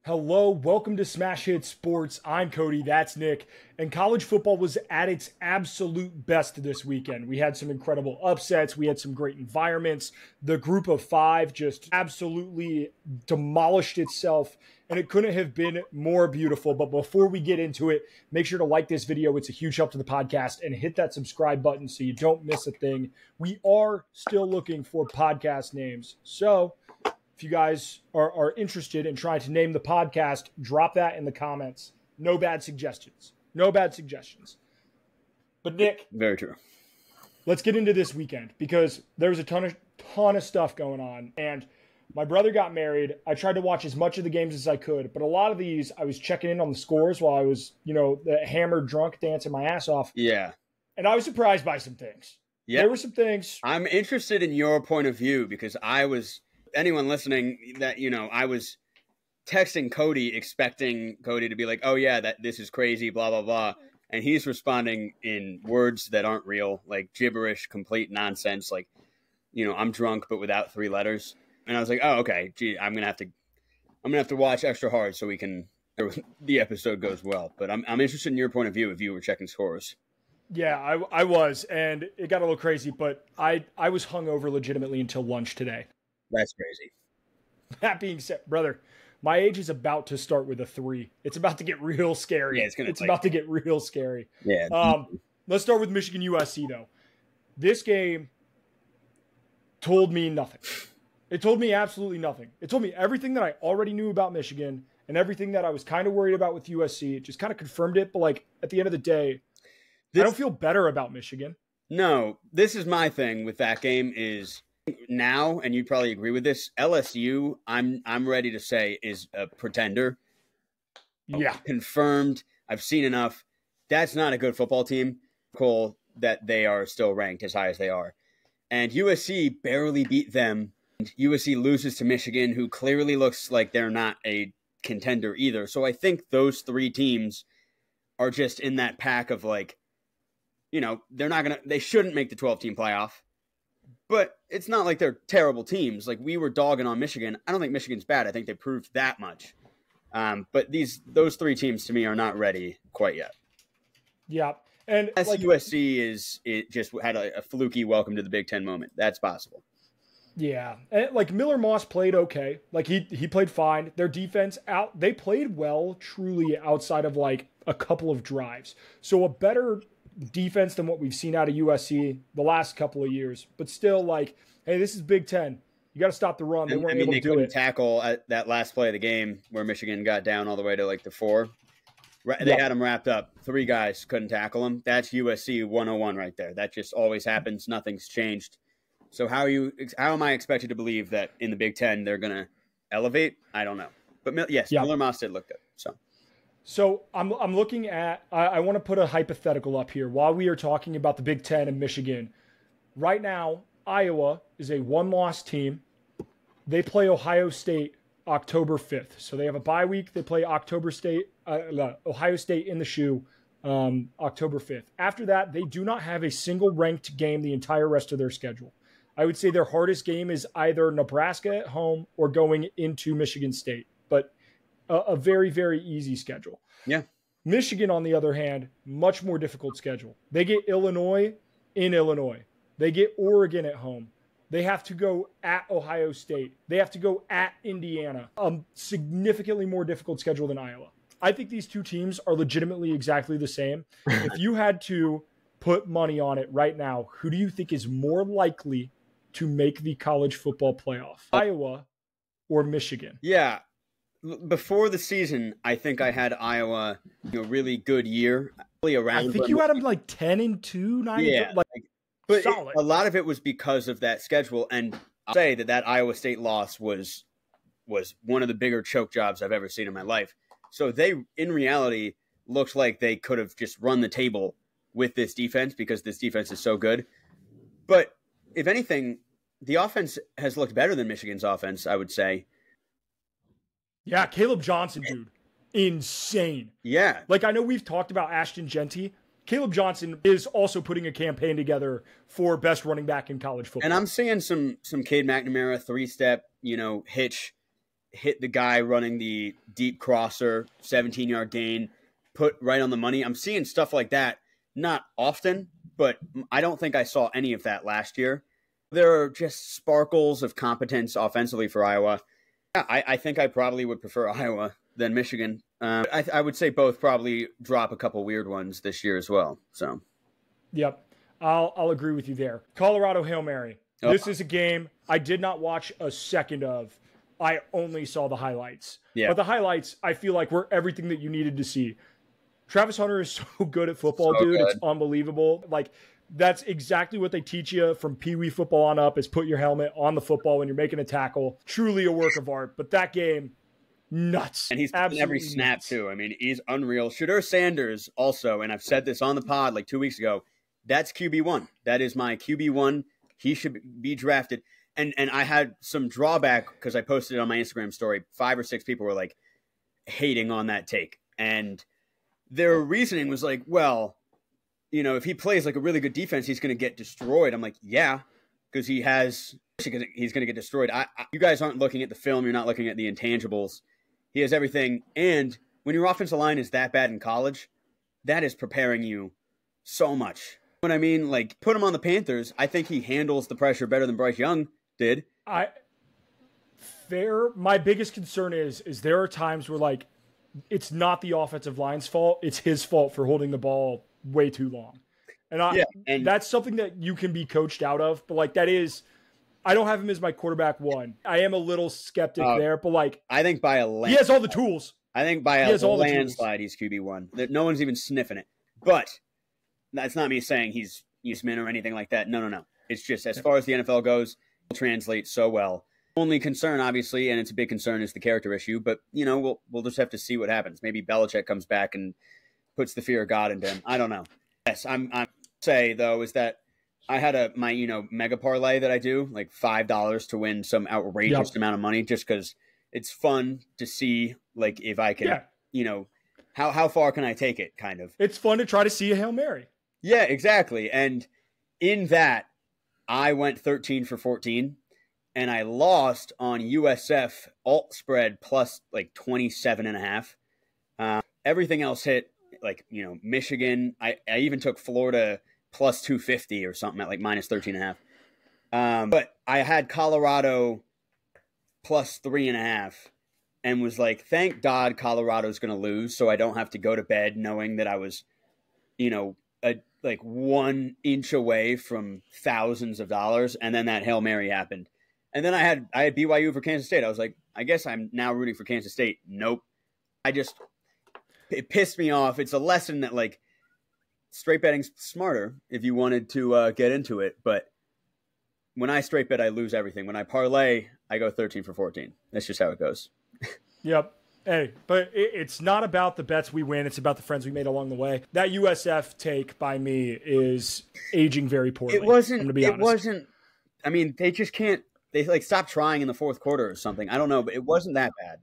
Hello, welcome to Smash Hit Sports. I'm Cody, that's Nick, and college football was at its absolute best this weekend. We had some incredible upsets, we had some great environments. The group of five just absolutely demolished itself, and it couldn't have been more beautiful. But before we get into it, make sure to like this video. It's a huge help to the podcast, and hit that subscribe button so you don't miss a thing. We are still looking for podcast names, so if you guys are interested in trying to name the podcast, drop that in the comments. No bad suggestions. No bad suggestions. But Nick, very true. Let's get into this weekend because there was a ton of stuff going on. And my brother got married. I tried to watch as much of the games as I could, but a lot of these I was checking in on the scores while I was, the hammered drunk dancing my ass off. Yeah. And I was surprised by some things. Yeah. There were some things. I'm interested in your point of view because anyone listening that, I was texting Cody expecting Cody to be like, oh yeah, this is crazy, blah, blah, blah. And he's responding in words that aren't real, like gibberish, complete nonsense. Like, I'm drunk, but without three letters. And I was like, oh, okay, gee, I'm going to have to watch extra hard so the episode goes well. But I'm interested in your point of view if you were checking scores. Yeah, I was, and it got a little crazy, but I was hungover legitimately until lunch today. That's crazy. That being said, brother, my age is about to start with a 3. It's about to get real scary. Yeah, it's about to get real scary. Yeah. Let's start with Michigan USC though. This game told me nothing. It told me absolutely nothing. It told me everything that I already knew about Michigan and everything that I was kind of worried about with USC. It just kind of confirmed it. But at the end of the day, I don't feel better about Michigan. No, this is my thing with that game is now, and you'd probably agree with this, LSU, I'm ready to say is a pretender. Yeah. Confirmed. I've seen enough. That's not a good football team. Cool that they are still ranked as high as they are. And USC barely beat them. USC loses to Michigan, who clearly looks like they're not a contender either. So I think those three teams are just in that pack of they shouldn't make the 12-team playoff. But it's not like they're terrible teams. Like, we were dogging on Michigan. I don't think Michigan's bad. I think they proved that much. But those three teams, to me, are not ready quite yet. Yeah. And USC just had a fluky welcome to the Big Ten moment. That's possible. Yeah. And Miller Moss played okay. He played fine. Their defense they played well, truly, outside of a couple of drives. So a better defense than what we've seen out of USC the last couple of years, but still hey, this is Big Ten. You got to stop the run. They weren't able to do it. Tackle at that last play of the game where Michigan got down all the way to the 4. They had them wrapped up. 3 guys couldn't tackle them. That's USC 101 right there. That just always happens. Nothing's changed. So how am I expected to believe that in the Big Ten they're going to elevate? I don't know. But yes, Miller Moss did look good. So I'm looking at, I want to put a hypothetical up here while we are talking about the Big Ten and Michigan. Right now, Iowa is a 1-loss team. They play Ohio State October 5th. So they have a bye week. They play Ohio State in the shoe October 5th. After that, they do not have a single ranked game the entire rest of their schedule. I would say their hardest game is either Nebraska at home or going into Michigan State. But a very, very easy schedule. Yeah. Michigan, on the other hand, much more difficult schedule. They get Illinois in Illinois. They get Oregon at home. They have to go at Ohio State. They have to go at Indiana. Significantly more difficult schedule than Iowa. I think these two teams are legitimately exactly the same. If you had to put money on it right now, who do you think is more likely to make the college football playoff? Iowa or Michigan? Yeah. Before the season, I think I had Iowa, really good year. I think you had them 10-2, 9-2. Yeah, but solid. A lot of it was because of that schedule, and I'll say that Iowa State loss was one of the bigger choke jobs I've ever seen in my life. So they, in reality, looked like they could have just run the table with this defense because this defense is so good. But if anything, the offense has looked better than Michigan's offense, I would say. Yeah, Caleb Johnson, dude. Insane. Yeah. I know we've talked about Ashton Genty. Caleb Johnson is also putting a campaign together for best running back in college football. And I'm seeing some Cade McNamara 3-step, hitch hit the guy running the deep crosser, 17-yard gain, put right on the money. I'm seeing stuff like that, not often, but I don't think I saw any of that last year. There are just sparkles of competence offensively for Iowa. Yeah, I think I probably would prefer Iowa than Michigan. I would say both probably drop a couple weird ones this year as well. So, yep, I'll agree with you there. Colorado Hail Mary. Oh. This is a game I did not watch a second of. I only saw the highlights. Yeah. But the highlights, I feel like, were everything that you needed to see. Travis Hunter is so good at football, dude. Good. It's unbelievable. Like, that's exactly what they teach you from Pee Wee football on up, is put your helmet on the football when you're making a tackle. Truly a work of art. But that game, nuts. And he's absolutely every snap, nuts. Too. I mean, he's unreal. Shedeur Sanders also, and I've said this on the pod like 2 weeks ago, that's QB1. That is my QB1. He should be drafted. And I had some drawback because I posted it on my Instagram story. 5 or 6 people were like hating on that take. And their reasoning was like, well, you know, if he plays like a really good defense, he's going to get destroyed. I'm like, yeah, because he's going to get destroyed. You guys aren't looking at the film. You're not looking at the intangibles. He has everything. And when your offensive line is that bad in college, that is preparing you so much. What I mean, like, put him on the Panthers. I think he handles the pressure better than Bryce Young did. Fair. My biggest concern is there are times where, like, it's not the offensive line's fault. It's his fault for holding the ball way too long. And that's something that you can be coached out of. But, like, I don't have him as my quarterback one. I am a little skeptic there. But, like, I think by he has all the tools. I think by a landslide, he's QB1. No one's even sniffing it. But that's not me saying he's Usman or anything like that. No. It's just as far as the NFL goes, it translates so well. Only concern, obviously, and it's a big concern, is the character issue. But, you know, we'll just have to see what happens. Maybe Belichick comes back and puts the fear of God into him. I don't know. Yes, I'm say, though, is that I had my mega parlay that I do, like $5 to win some outrageous amount of money, just because it's fun to see, like, if I can, how far can I take it, kind of. It's fun to try to see a Hail Mary. Yeah, exactly. And in that, I went 13 for 14, and I lost on USF alt spread plus like 27.5. Everything else hit, like, Michigan. I even took Florida plus 250 or something at like minus 13.5. But I had Colorado plus 3.5 and was like, thank God Colorado's going to lose, so I don't have to go to bed knowing that I was, like 1 inch away from thousands of dollars. And then that Hail Mary happened. And then I had BYU for Kansas State. I was like, I guess I'm now rooting for Kansas State. Nope. It pissed me off. It's a lesson that, like, straight betting's smarter if you wanted to get into it. But when I straight bet, I lose everything. When I parlay, I go 13 for 14. That's just how it goes. Yep. Hey, but it's not about the bets we win. It's about the friends we made along the way. That USF take by me is aging very poorly. It wasn't. I'm gonna be honest. It wasn't. I mean, they just can't. They like stopped trying in the fourth quarter or something. I don't know, but it wasn't that bad.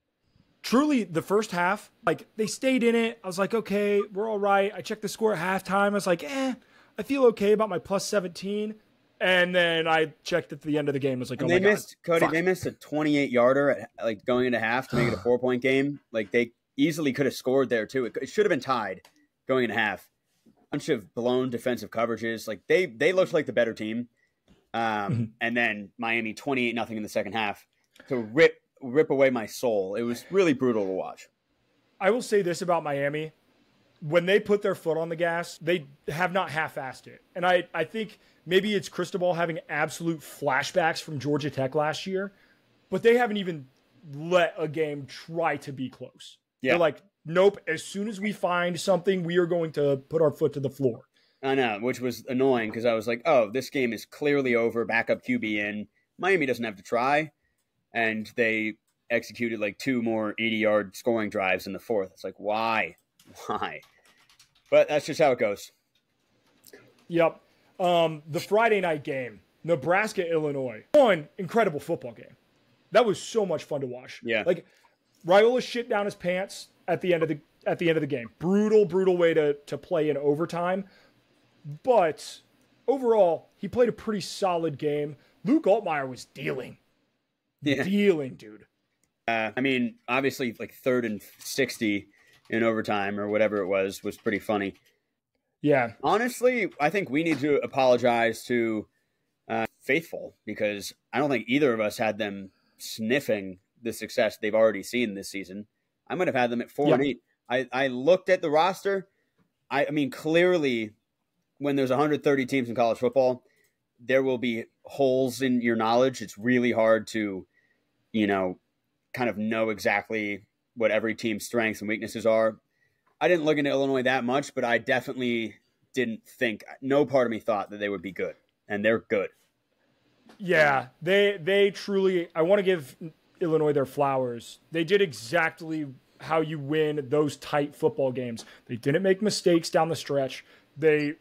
Truly, the first half, like, they stayed in it. I was like, okay, we're all right. I checked the score at halftime. I was like, I feel okay about my plus 17. And then I checked at the end of the game. I was like, they missed a 28-yarder at, like, going into half to make it a 4-point game. Like, they easily could have scored there too. It should have been tied going into half. Bunch of blown defensive coverages. Like, they looked like the better team. And then Miami 28-0 in the second half to rip away my soul. It was really brutal to watch. I will say this about Miami. When they put their foot on the gas, they have not half-assed it. And I think maybe it's Cristobal having absolute flashbacks from Georgia Tech last year, but they haven't even let a game try to be close. Yeah. They're like, nope, as soon as we find something, we are going to put our foot to the floor. I know, which was annoying because I was like, oh, this game is clearly over, backup QB in. Miami doesn't have to try. And they executed like 2 more 80-yard scoring drives in the fourth. It's like, why? But that's just how it goes. Yep. The Friday night game, Nebraska, Illinois. One incredible football game. That was so much fun to watch. Yeah. Like, Raiola shit down his pants at the end of the game. Brutal way to play in overtime. But overall, he played a pretty solid game. Luke Altmaier was dealing. Yeah. Dealing, dude. I mean, obviously, like 3rd and 60 in overtime or whatever it was pretty funny. Yeah. Honestly, I think we need to apologize to Faithful, because I don't think either of us had them sniffing the success they've already seen this season. I might have had them at 4-8. I looked at the roster. I mean, clearly, when there's 130 teams in college football, there will be holes in your knowledge. It's really hard to, kind of know exactly what every team's strengths and weaknesses are. I didn't look into Illinois that much, but I definitely didn't think, no part of me thought that they would be good, and they're good. Yeah, they truly, I want to give Illinois their flowers. They did exactly how you win those tight football games. They didn't make mistakes down the stretch. They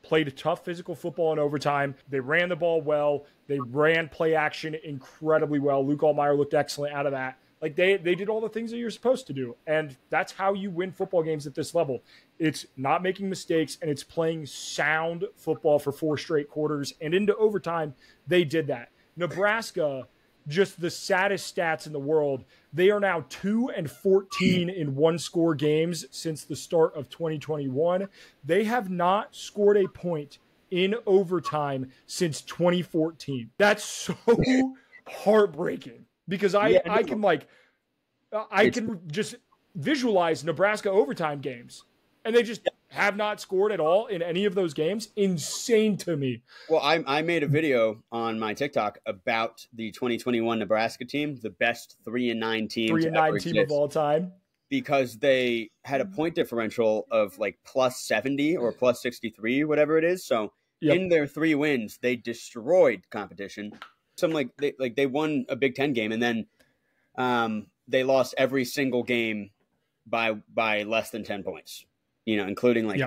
played a tough physical football in overtime. They ran the ball well. They ran play action incredibly well. Luke Altmaier looked excellent out of that. They did all the things that you're supposed to do. And that's how you win football games at this level. It's not making mistakes, and it's playing sound football for 4 straight quarters. And into overtime, they did that. Nebraska, just the saddest stats in the world. They are now 2-14 in one-score games since the start of 2021. They have not scored a point in overtime since 2014. That's so heartbreaking. Because I can just visualize Nebraska overtime games, and they just have not scored at all in any of those games. Insane to me. Well, I made a video on my TikTok about the 2021 Nebraska team, the best 3-9 team, 3-9 team of all time, because they had a point differential of like plus 70 or plus 63, whatever it is. So in their 3 wins, they destroyed competition. They won a Big Ten game, and then they lost every single game by less than 10 points. Including like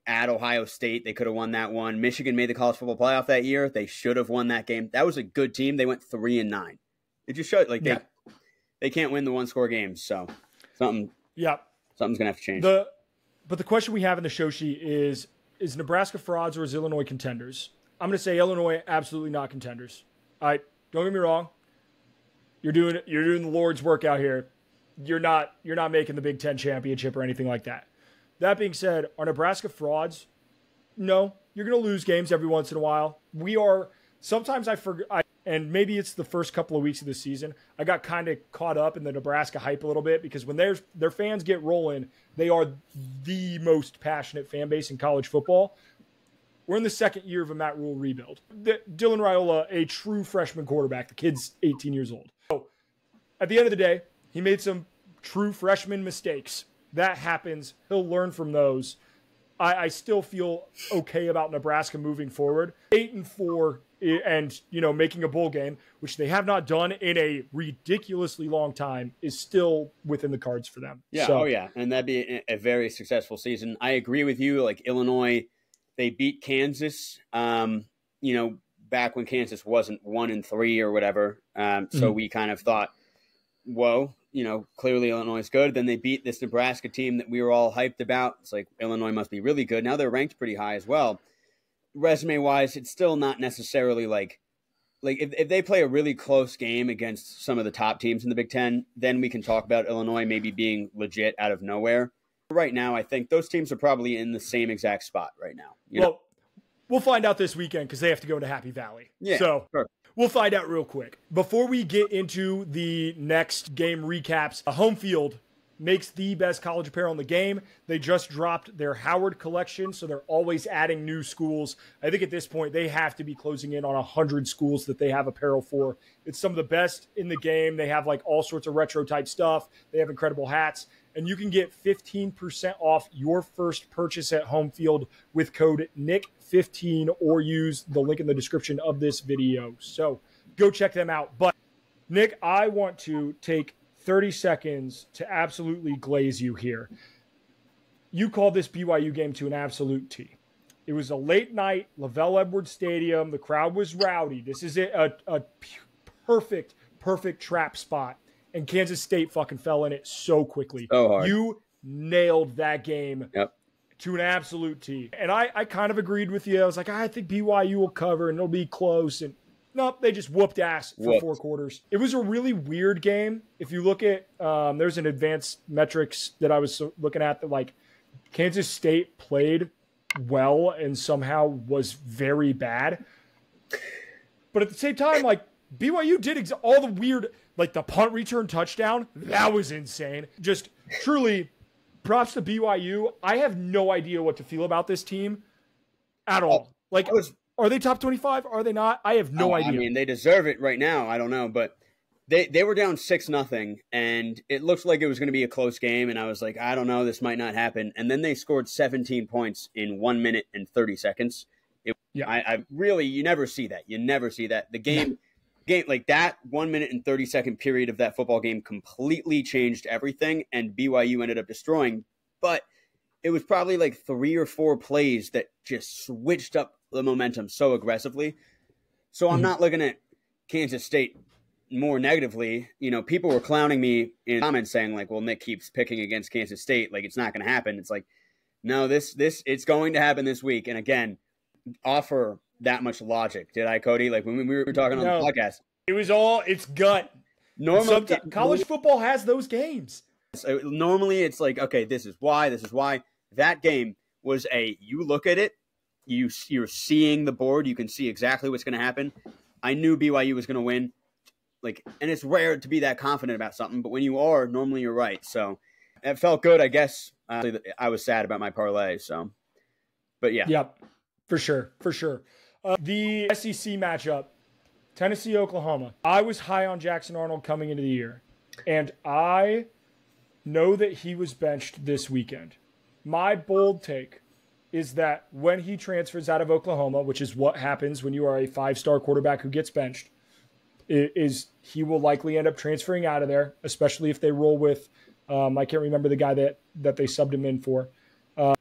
at Ohio State, they could have won that one. Michigan made the college football playoff that year. They should have won that game. That was a good team. They went 3-9. It just showed they can't win the one-score games. So something's gonna have to change. But the question we have in the show sheet is Nebraska frauds or is Illinois contenders? I'm going to say Illinois absolutely not contenders. All right, don't get me wrong. You're doing the Lord's work out here. You're not making the Big Ten championship or anything like that. That being said, are Nebraska frauds? No, you're going to lose games every once in a while. We are. Sometimes I forget, and maybe it's the first couple of weeks of the season. I got kind of caught up in the Nebraska hype a little bit because when their fans get rolling, they are the most passionate fan base in college football. We're in the 2nd year of a Matt Rule rebuild. Dylan Raiola, a true freshman quarterback. The kid's 18 years old. So at the end of the day, he made some true freshman mistakes. That happens. He'll learn from those. I still feel okay about Nebraska moving forward. 8-4 and, making a bowl game, which they have not done in a ridiculously long time, is still within the cards for them. Yeah. So, and that'd be a very successful season. I agree with you. Like Illinois, they beat Kansas, back when Kansas wasn't 1-3 or whatever. So we kind of thought, whoa, clearly Illinois is good. Then they beat this Nebraska team that we were all hyped about. It's like Illinois must be really good. Now they're ranked pretty high as well. Resume-wise, it's still not necessarily like if they play a really close game against some of the top teams in the Big Ten, then we can talk about Illinois maybe being legit out of nowhere. Right now, I think those teams are probably in the same exact spot right now. We'll find out this weekend because they have to go to Happy Valley. Yeah, so sure. We'll find out real quick. Before we get into the next game recaps, Home Field makes the best college apparel in the game. They just dropped their Howard collection, so they're always adding new schools. I think at this point, they have to be closing in on 100 schools that they have apparel for. It's some of the best in the game. They have all sorts of retro type stuff. They have incredible hats. And you can get 15% off your first purchase at Home Field with code NICK15 or use the link in the description of this video. So go check them out. But Nick, I want to take 30 seconds to absolutely glaze you here. You called this BYU game to an absolute T. It was a late night, Lavelle Edwards Stadium. The crowd was rowdy. This is a perfect trap spot. And Kansas State fucking fell in it so quickly. So hard. You nailed that game to an absolute T. And I kind of agreed with you. I was like, I think BYU will cover and it'll be close. And Nope, they just whooped ass for 4 quarters. It was a really weird game. If you look at, there's an advanced metrics that I was looking at that like Kansas State played well and somehow was very bad. But at the same time, like BYU did all the weird, like the punt return touchdown. That was insane. Just truly props to BYU. I have no idea what to feel about this team at all. Like, are they top 25? Are they not? I have no idea. I mean, they deserve it right now. I don't know, but they were down 6-0, and it looked like it was going to be a close game. And I was like, I don't know, this might not happen. And then they scored 17 points in 1 minute and 30 seconds. I really, you never see that. You never see that. The game like that 1 minute and 30-second period of that football game completely changed everything, and BYU ended up destroying. But it was probably like 3 or 4 plays that just switched up the momentum so aggressively. So I'm not looking at Kansas State more negatively. You know, people were clowning me in comments saying like, well, Nick keeps picking against Kansas State. Like, it's not going to happen. It's like, no, this it's going to happen this week. And again, offer that much logic. Did I, Cody? Like when we were talking on the podcast. It was all, it's gut. Normally, college football has those games. So normally it's like, okay, this is why. That game was you look at it, you're seeing the board, you can see exactly what's going to happen. I knew BYU was going to win. Like, and it's rare to be that confident about something, but when you are, normally you're right. So it felt good, I guess. I was sad about my parlay, so. But yeah. Yep, for sure. The SEC matchup, Tennessee, Oklahoma. I was high on Jackson Arnold coming into the year, and I know that he was benched this weekend. My bold take is that when he transfers out of Oklahoma, which is what happens when you are a 5-star quarterback who gets benched, is he will likely end up transferring out of there, especially if they roll with, I can't remember the guy that they subbed him in for. I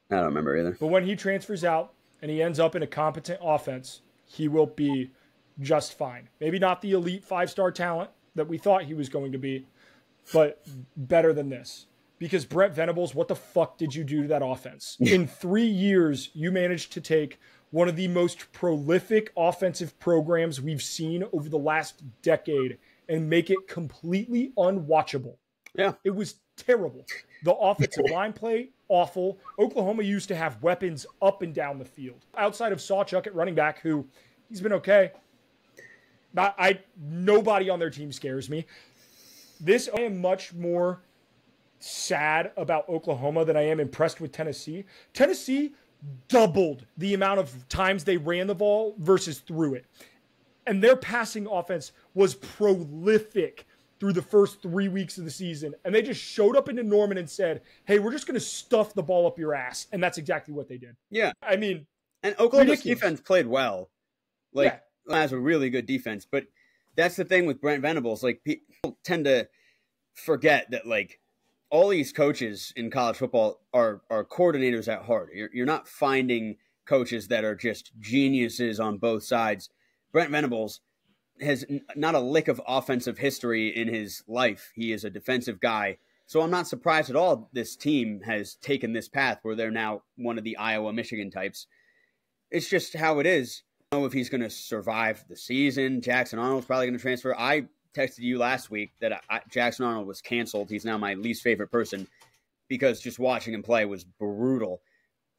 don't remember either. But when he transfers out and he ends up in a competent offense, he will be just fine. Maybe not the elite 5-star talent that we thought he was going to be, but better than this. Because Brent Venables, what the fuck did you do to that offense? In 3 years, you managed to take one of the most prolific offensive programs we've seen over the last decade and make it completely unwatchable. Yeah. It was terrible. The offensive line play, awful. Oklahoma used to have weapons up and down the field. Outside of Sawchuk at running back, who he's been okay. Nobody on their team scares me. I am much more sad about Oklahoma than I am impressed with Tennessee. Tennessee doubled the amount of times they ran the ball versus threw it. And their passing offense was prolific through the first 3 weeks of the season. And they just showed up into Norman and said, hey, we're just going to stuff the ball up your ass. And that's exactly what they did. Yeah. I mean, and Oklahoma's defense played well. Has a really good defense. But that's the thing with Brent Venables. Like, people tend to forget that, like, all these coaches in college football are coordinators at heart. You're not finding coaches that are just geniuses on both sides. Brent Venables has not a lick of offensive history in his life. He is a defensive guy. So I'm not surprised at all this team has taken this path where they're now one of the Iowa-Michigan types. It's just how it is. I don't know if he's going to survive the season. Jackson Arnold's probably going to transfer. I texted you last week that Jackson Arnold was canceled. He's now my least favorite person because just watching him play was brutal.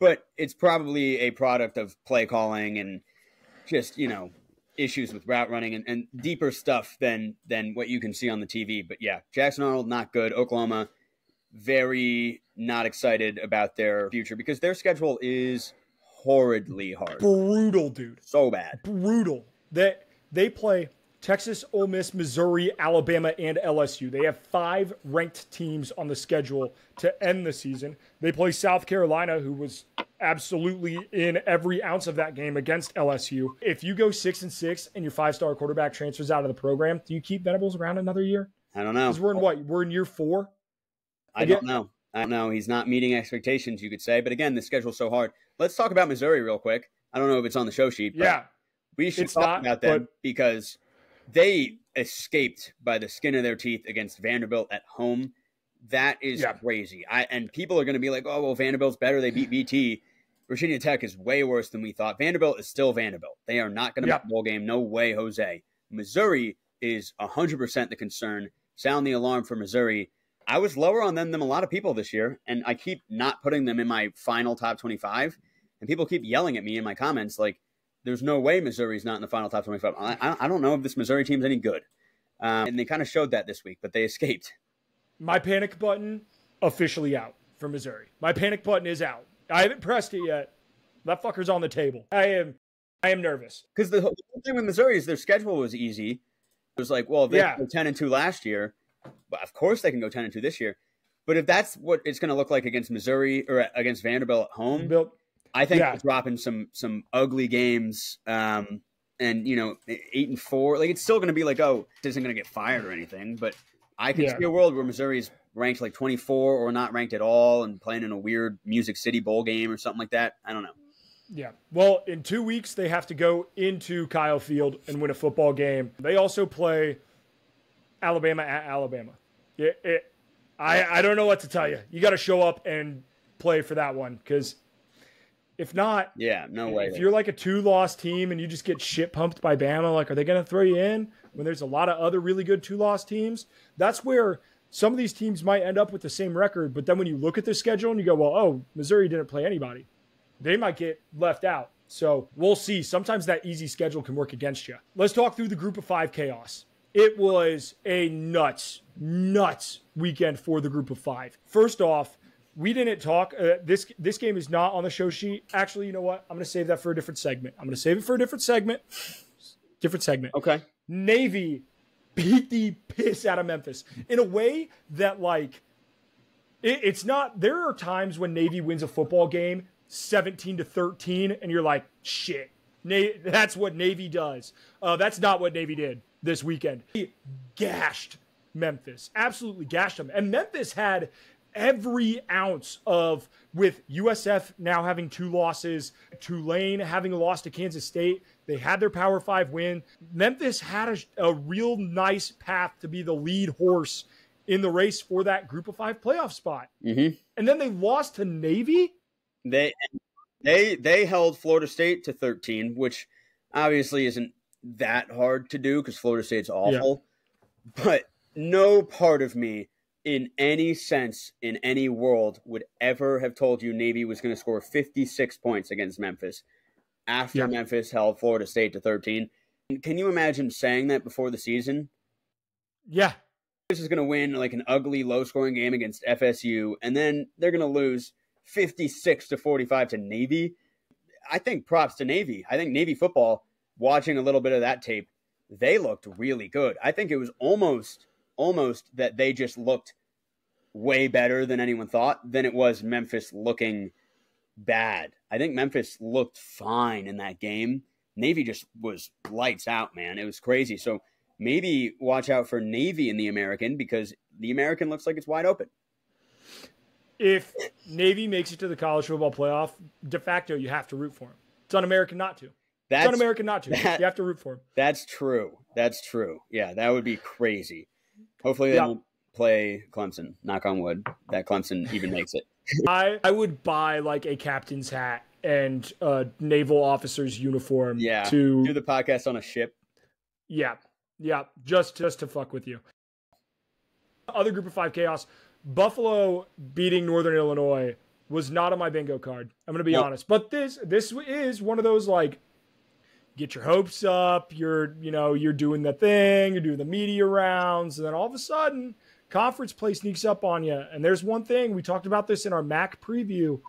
But it's probably a product of play calling and just, issues with route running and deeper stuff than what you can see on the TV. But yeah, Jackson Arnold, not good. Oklahoma, very not excited about their future because their schedule is horridly hard. Brutal, dude. So bad. Brutal. They play Texas, Ole Miss, Missouri, Alabama, and LSU. They have 5 ranked teams on the schedule to end the season. They play South Carolina, who was absolutely in every ounce of that game against LSU. If you go 6-6 and your 5-star quarterback transfers out of the program, do you keep Venables around another year? I don't know. Because we're in what? We're in year 4? I don't know. He's not meeting expectations, you could say. But again, the schedule's so hard. Let's talk about Missouri real quick. I don't know if it's on the show sheet, but we should talk about them because they escaped by the skin of their teeth against Vanderbilt at home. That is crazy. And people are going to be like, oh, well, Vanderbilt's better. They beat BT. Virginia Tech is way worse than we thought. Vanderbilt is still Vanderbilt. They are not going to make the bowl game. No way, Jose. Missouri is 100% the concern. Sound the alarm for Missouri. I was lower on them than a lot of people this year, and I keep not putting them in my final top 25. And people keep yelling at me in my comments like, there's no way Missouri's not in the final top 25. I don't know if this Missouri team's any good. And they kind of showed that this week, but they escaped. My panic button officially out for Missouri. My panic button is out. I haven't pressed it yet. That fucker's on the table. I am nervous. Because the whole thing with Missouri is their schedule was easy. It was like, well, if they go 10-2 last year, well, of course they can go 10-2 this year. But if that's what it's going to look like against Missouri or against Vanderbilt at home, I think they're dropping some ugly games. And 8-4, like it's still going to be like, oh, it isn't going to get fired or anything. But I can see a world where Missouri's ranked like 24 or not ranked at all and playing in a weird Music City Bowl game or something like that. I don't know. Yeah. Well, in 2 weeks, they have to go into Kyle Field and win a football game. They also play Alabama at Alabama. I don't know what to tell you. You got to show up and play for that one because if not, no way. If you're like a 2-loss team and you just get shit pumped by Bama, like, are they going to throw you in when there's a lot of other really good 2-loss teams? That's where some of these teams might end up with the same record, but then when you look at their schedule and you go, well, oh, Missouri didn't play anybody, they might get left out. So we'll see. Sometimes that easy schedule can work against you. Let's talk through the Group of 5 chaos. It was a nuts weekend for the Group of 5. First off, we didn't talk. This game is not on the show sheet. Actually, you know what? I'm going to save that for a different segment. Different segment. Okay. Navy beat the piss out of Memphis in a way that, like, it's not. There are times when Navy wins a football game 17-13, and you're like, shit. That's what Navy does. That's not what Navy did this weekend. He gashed Memphis, absolutely gashed them. And Memphis had every ounce of, with USF now having 2 losses, Tulane having a loss to Kansas State, they had their Power 5 win. Memphis had a real nice path to be the lead horse in the race for that Group of 5 playoff spot. Mm-hmm. And then they lost to Navy. They held Florida State to 13, which obviously isn't that hard to do because Florida State's awful. Yeah. But no part of me in any sense, in any world, would ever have told you Navy was going to score 56 points against Memphis after Memphis held Florida State to 13. Can you imagine saying that before the season? Yeah. This is going to win like an ugly, low-scoring game against FSU, and then they're going to lose 56-45 to Navy. I think props to Navy. I think Navy football, watching a little bit of that tape, they looked really good. I think it was almost that they just looked way better than anyone thought than it was Memphis looking bad. I think Memphis looked fine in that game. Navy just was lights out, man. It was crazy. So maybe watch out for Navy in the American because the American looks like it's wide open. If Navy makes it to the college football playoff, de facto, you have to root for them. It's un-American not to. You have to root for them. That's true. Yeah, that would be crazy. Hopefully they don't play Clemson. Knock on wood. That Clemson even makes it. I would buy like a captain's hat and a naval officer's uniform. Yeah, to do the podcast on a ship. Yeah, just to fuck with you. Other Group of 5 chaos. Buffalo beating Northern Illinois was not on my bingo card. I'm going to be honest. But this is one of those, like, get your hopes up. You're doing the thing. You're doing the media rounds. And then all of a sudden, conference play sneaks up on you. And there's one thing. We talked about this in our MAC preview.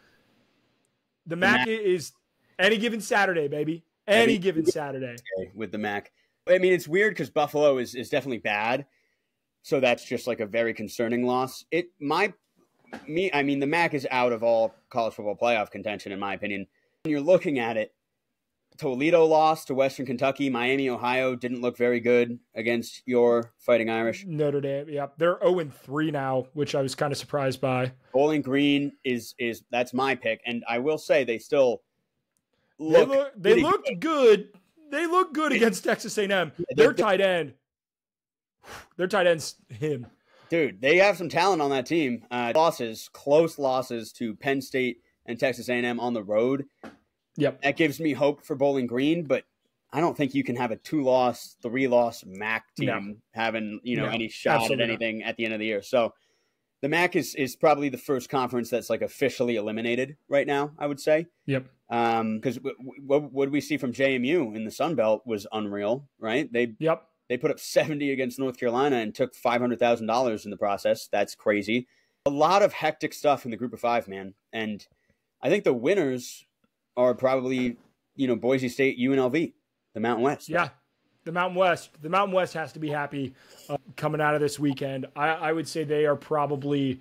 The MAC is any given Saturday, baby. Any given Saturday. With the MAC. I mean, it's weird because Buffalo is definitely bad. So that's just like a very concerning loss. The MAC is out of all college football playoff contention, in my opinion. When you're looking at it, Toledo lost to Western Kentucky. Miami, Ohio didn't look very good against your Fighting Irish. Notre Dame, yeah. They're 0-3 now, which I was kind of surprised by. Bowling Green is that's my pick. And I will say they still looked good. They look good against Texas A&M. Their tight end. Their tight end's him. Dude, they have some talent on that team. Close losses to Penn State and Texas A&M on the road. Yep. That gives me hope for Bowling Green, but I don't think you can have a 2-loss, 3-loss MAC team having, any shot at anything at the end of the year. So the MAC is probably the first conference that's like officially eliminated right now, I would say. Yep. Because what we see from JMU in the Sun Belt was unreal, right? They put up 70 against North Carolina and took $500,000 in the process. That's crazy. A lot of hectic stuff in the group of 5, man. And I think the winners are probably, Boise State, UNLV, the Mountain West. Yeah, the Mountain West. The Mountain West has to be happy coming out of this weekend. I would say they are probably,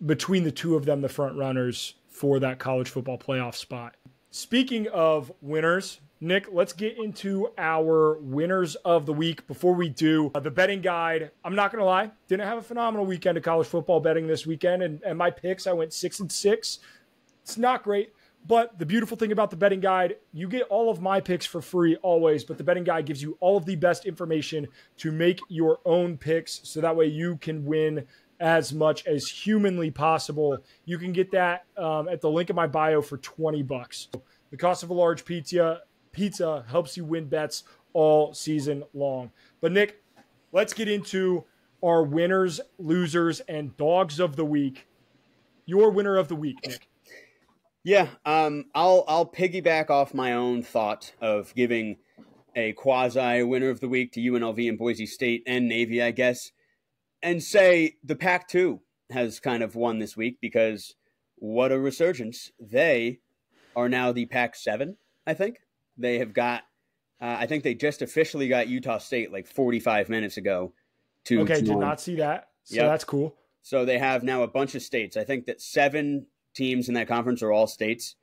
between the two of them, the front runners for that college football playoff spot. Speaking of winners, Nick, let's get into our winners of the week. Before we do, the betting guide, I'm not going to lie, didn't have a phenomenal weekend of college football betting this weekend. And my picks, I went 6-6. It's not great. But the beautiful thing about the betting guide, you get all of my picks for free always, but the betting guide gives you all of the best information to make your own picks so that way you can win as much as humanly possible. You can get that at the link in my bio for $20. The cost of a large pizza helps you win bets all season long. But Nick, let's get into our winners, losers, and dogs of the week. Your winner of the week, Nick. Yeah, I'll piggyback off my own thought of giving a quasi winner of the week to UNLV and Boise State and Navy, I guess, and say the Pac-2 has kind of won this week because what a resurgence. They are now the Pac-7, I think. They have got, I think they just officially got Utah State like 45 minutes ago. Did not see that. So That's cool. So they have now a bunch of states. I think that 7 teams in that conference are all states.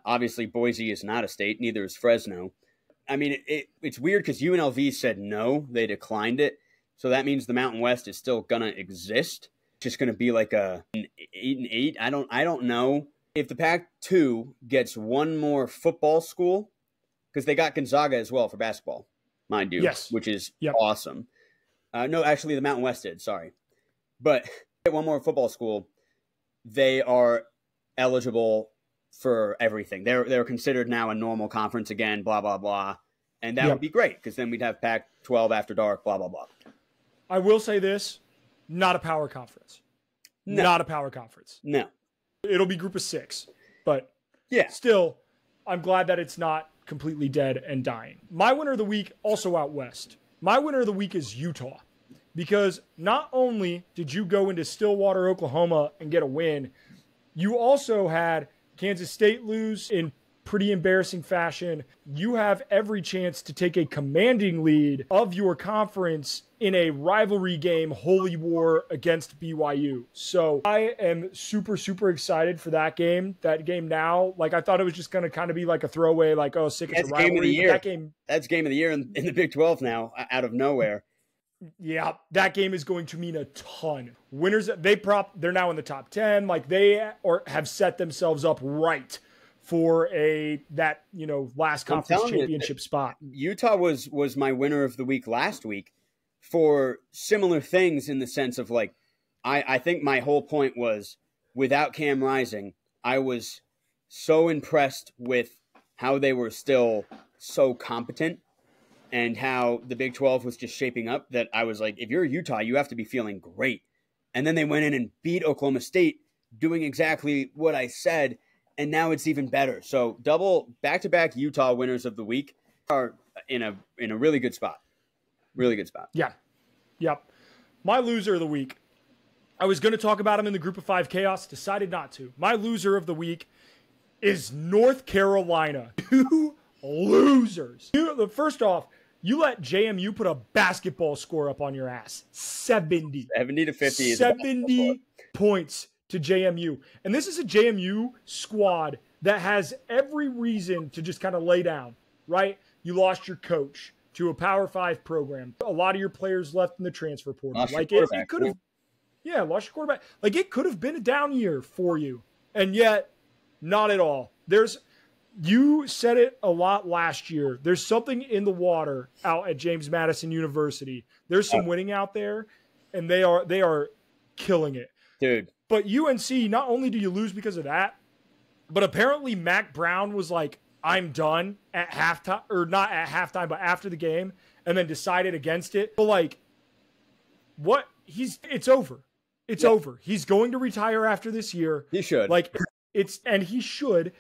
Obviously, Boise is not a state. Neither is Fresno. I mean, it's weird because UNLV said no. They declined it. So that means the Mountain West is still going to exist. It's just going to be like an 8-8. I don't know. If the Pac-2 gets one more football school, because they got Gonzaga as well for basketball, mind you, which is awesome. No, actually, the Mountain West did. Sorry. But get one more football school, they are eligible for everything. They're considered now a normal conference again, blah, blah, blah. And that would be great because then we'd have Pac-12 after dark, blah, blah, blah. I will say this, not a power conference. No. Not a power conference. No. It'll be group of 6. But still, I'm glad that it's not completely dead and dying. My winner of the week, also out west. My winner of the week is Utah. Because not only did you go into Stillwater, Oklahoma and get a win, you also had Kansas State lose in pretty embarrassing fashion. You have every chance to take a commanding lead of your conference in a rivalry game, holy war against BYU. So I am super, super excited for that game. That game now, like I thought it was just going to kind of be like a throwaway, like, oh, sick of the rivalry. Game of the year. That's game of the year in the Big 12 now, out of nowhere. Yeah, that game is going to mean a ton. Winners, they're now in the top 10. Like have set themselves up right for last conference championship spot. Utah was my winner of the week last week for similar things in the sense of like, I think my whole point was without Cam Rising, I was so impressed with how they were still so competent. And how the Big 12 was just shaping up that I was like, if you're Utah, you have to be feeling great. And then they went in and beat Oklahoma State, doing exactly what I said, and now it's even better. So double back-to-back Utah winners of the week are in a really good spot. Really good spot. Yeah. Yep. My loser of the week, I was going to talk about him in the group of 5 chaos, decided not to. My loser of the week is North Carolina. Two losers. First off, you let JMU put a basketball score up on your ass. 70. 70 to 50. 70 points to JMU. And this is a JMU squad that has every reason to just kind of lay down, right? You lost your coach to a Power 5 program. A lot of your players left in the transfer portal. Like it could have, lost your quarterback. Like it could have been a down year for you. And yet, not at all. You said it a lot last year. There's something in the water out at James Madison University. There's some winning out there, and they are killing it. Dude. But UNC, not only do you lose because of that, But apparently Mac Brown was like, I'm done at halftime, or not at halftime, but after the game, and then decided against it. But like, what? It's over. It's over. He's going to retire after this year. He should. Like, and he should.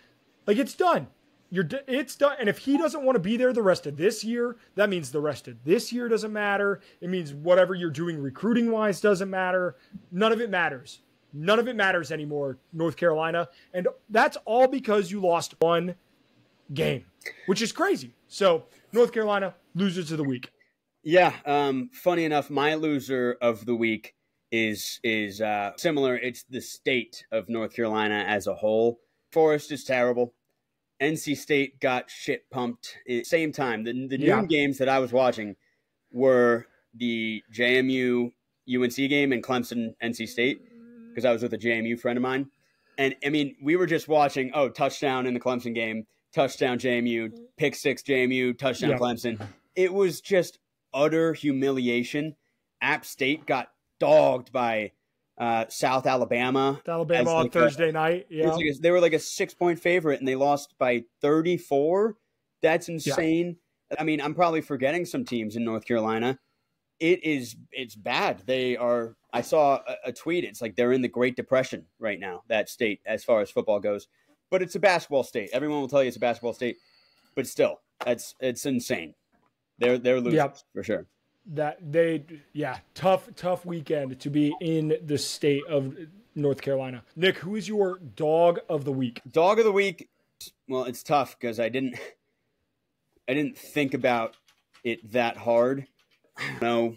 Like, it's done. It's done. And if he doesn't want to be there the rest of this year, that means the rest of this year doesn't matter. It means whatever you're doing recruiting wise doesn't matter. None of it matters. None of it matters anymore, North Carolina. And that's all because you lost one game, which is crazy. So North Carolina, losers of the week. Yeah. Funny enough, my loser of the week is similar. It's the state of North Carolina as a whole. Forest is terrible. NC State got shit pumped at the same time. The noon games that I was watching were the JMU UNC game and Clemson NC State, because I was with a JMU friend of mine. And I mean, we were just watching, touchdown in the Clemson game, touchdown JMU, pick six JMU, touchdown Clemson. It was just utter humiliation. App State got dogged by South Alabama. Alabama on Thursday night. Yeah. They were like a 6-point favorite and they lost by 34. That's insane. Yeah. I mean, I'm probably forgetting some teams in North Carolina. It's bad. I saw a tweet. It's like they're in the Great Depression right now, that state, as far as football goes. But it's a basketball state. Everyone will tell you it's a basketball state. But still, it's insane. They're losers for sure. Tough weekend to be in the state of North Carolina. Nick, who is your dog of the week? Dog of the week. Well, it's tough because I didn't think about it that hard. No,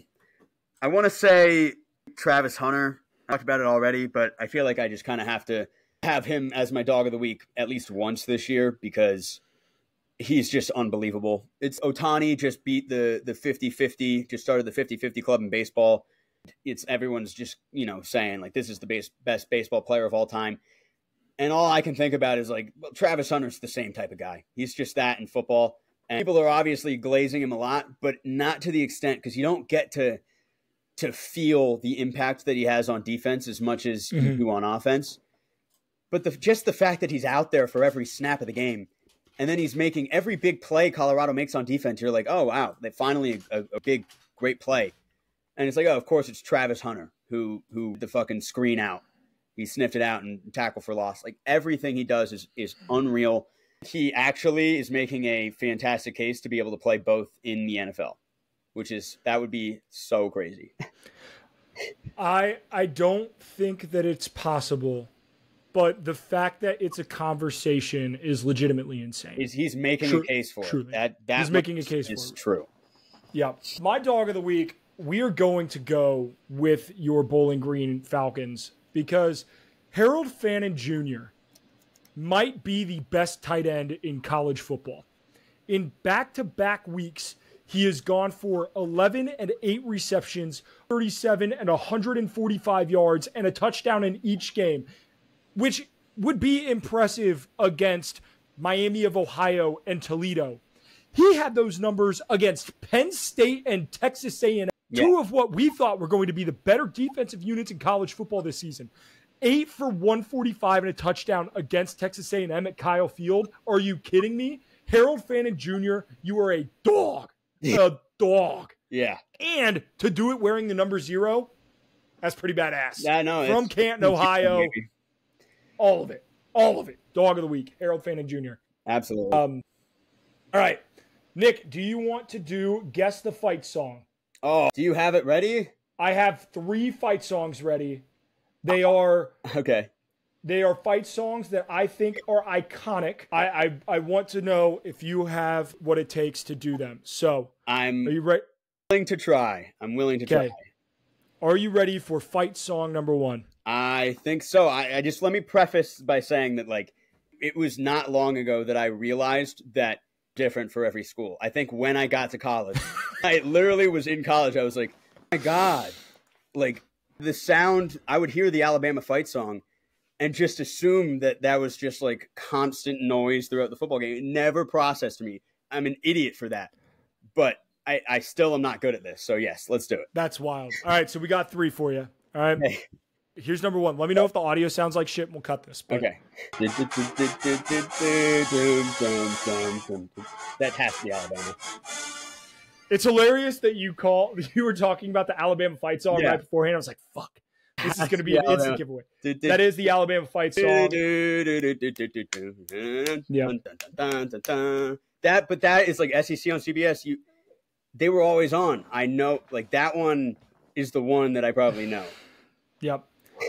I want to say Travis Hunter. I talked about it already, but I feel like I just kind of have to have him as my dog of the week at least once this year because he's just unbelievable. It's Ohtani just beat the 50-50, just started the 50-50 club in baseball. Everyone's just, saying like this is the best baseball player of all time. And all I can think about is like, well, Travis Hunter's the same type of guy. He's just that in football. And people are obviously glazing him a lot, but not to the extent because you don't get to feel the impact that he has on defense as much as you do on offense. But just the fact that he's out there for every snap of the game, and then he's making every big play Colorado makes on defense. You're like, oh, wow, they finally a big, great play. And it's like, oh, of course, it's Travis Hunter who the fucking screen out. He sniffed it out and tackle for loss. Like everything he does is unreal. He actually is making a fantastic case to be able to play both in the NFL, that would be so crazy. I don't think that it's possible. But the fact that it's a conversation is legitimately insane. He's making a case for it. He's making a case for it. It's true. Yeah. My dog of the week, we are going to go with your Bowling Green Falcons because Harold Fannin Jr. might be the best tight end in college football. In back-to-back weeks, he has gone for 11 and 8 receptions, 37 and 145 yards, and a touchdown in each game, which would be impressive against Miami of Ohio and Toledo. He had those numbers against Penn State and Texas A&M, two of what we thought were going to be the better defensive units in college football this season. 8 for 145 and a touchdown against Texas A&M at Kyle Field. Are you kidding me? Harold Fannin Jr., you are a dog. A dog. Yeah. And to do it wearing the number 0, that's pretty badass. Yeah, I know. From Canton, Ohio. All of it. Dog of the week, Harold Fannin Jr. Absolutely. All right. Nick, do you want to do Guess the Fight Song? Oh, do you have it ready? I have 3 fight songs ready. They are okay. They are fight songs that I think are iconic. I want to know if you have what it takes to do them. So, are you ready? Willing to try. I'm willing to try. Are you ready for fight song number 1? I think so. I just let me preface by saying that like it was not long ago that I realized that different for every school. I think when I got to college, I literally was in college. I was like, oh my God, like the sound, I would hear the Alabama fight song and just assume that was just like constant noise throughout the football game. It never processed me. I'm an idiot for that, but I still am not good at this. So yes, let's do it. That's wild. All right. So we got 3 for you. All right. Hey. Here's number one. Let me know if the audio sounds like shit and we'll cut this. But Okay. That has to be Alabama. it's hilarious that you were talking about the Alabama fight song right beforehand. I was like, fuck. This is going to be an instant giveaway. That is the Alabama fight song. Yeah. But that is like SEC on CBS. They were always on. I know, like that one is the one that I probably know. Yep.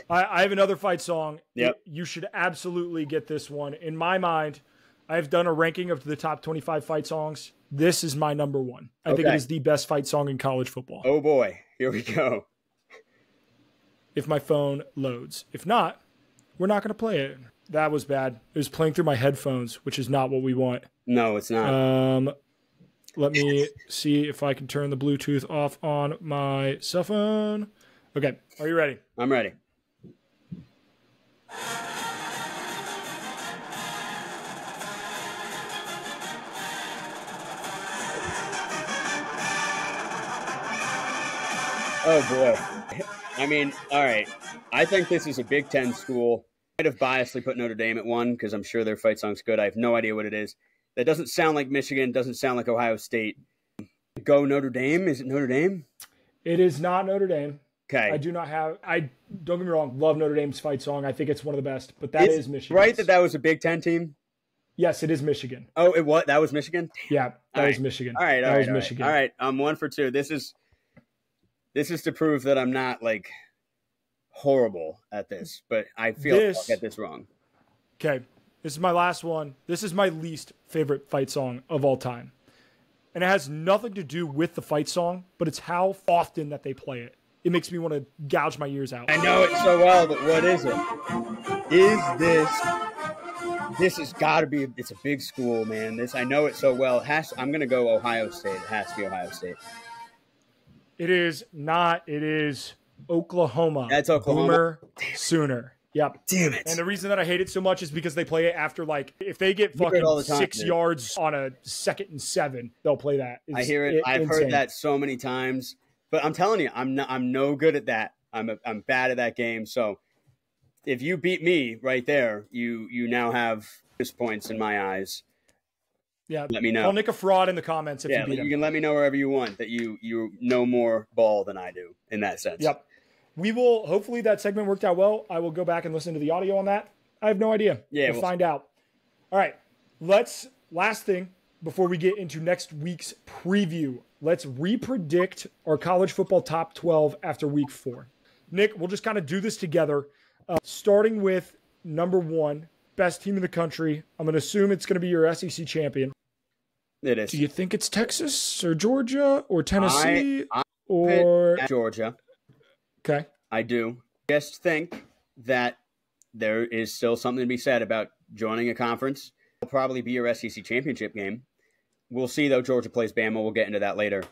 I have another fight song. Yep. You should absolutely get this one. In my mind, I've done a ranking of the top 25 fight songs. This is my number one. I think it is the best fight song in college football. Oh boy. Here we go. If my phone loads. If not, we're not going to play it. That was bad. It was playing through my headphones, which is not what we want. No, it's not. Let me see if I can turn the Bluetooth off on my cell phone. Okay. Are you ready? I'm ready. Oh boy. I mean, all right. I think this is a Big Ten school. I might have biasly put Notre Dame at one because I'm sure their fight song's good. I have no idea what it is. That doesn't sound like Michigan. Doesn't sound like Ohio State. Go Notre Dame. Is it Notre Dame? It is not Notre Dame. Okay. Don't get me wrong, love Notre Dame's fight song. I think it's one of the best, but that is Michigan. Right that was a Big Ten team? Yes, it is Michigan. Oh, it was? That was Michigan? Yeah, that was Michigan. All right, that was Michigan. All right, I'm 1 for 2. This is to prove that I'm not like horrible at this, but I feel I'll get this wrong. Okay, this is my last one. This is my least favorite fight song of all time. And it has nothing to do with the fight song, but it's how often that they play it. It makes me want to gouge my ears out. I know it so well, but what is it? This has got to be, it's a big school, man. I know it so well. I'm going to go Ohio State. It has to be Ohio State. It is not. It is Oklahoma. That's Oklahoma. Boomer Sooner. Yep. Damn it. And the reason that I hate it so much is because they play it after, like, if they get fucking 6 yards on a 2nd and 7, they'll play that. I hear it. I've heard that so many times. But I'm telling you, I'm no good at that. I'm bad at that game. So if you beat me right there, you now have points in my eyes. Yeah. Let me know. Call Nick a fraud in the comments if you beat him. You can let me know wherever you want that you know more ball than I do in that sense. Yep. We will, hopefully that segment worked out well. I will go back and listen to the audio on that. I have no idea. Yeah. We'll find out. All right. Last thing before we get into next week's preview, let's repredict our college football top 12 after week 4. Nick, we'll just kind of do this together, starting with number 1, best team in the country. I'm going to assume it's going to be your SEC champion. It is. Do you think it's Texas or Georgia or Tennessee or Georgia? Okay. I do. Just think that there is still something to be said about joining a conference. It'll probably be your SEC championship game. We'll see, though. Georgia plays Bama. We'll get into that later.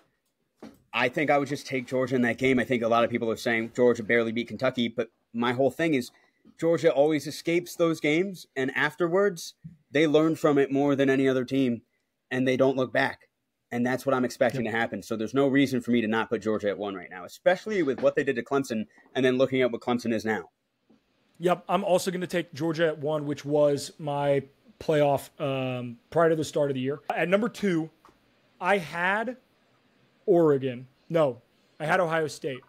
I think I would just take Georgia in that game. I think a lot of people are saying Georgia barely beat Kentucky, but my whole thing is Georgia always escapes those games, and afterwards they learn from it more than any other team, and they don't look back. And that's what I'm expecting to happen. So there's no reason for me to not put Georgia at 1 right now, especially with what they did to Clemson and then looking at what Clemson is now. Yep, I'm also going to take Georgia at 1, which was my playoff prior to the start of the year. At number 2, I had Oregon. No, I had Ohio State.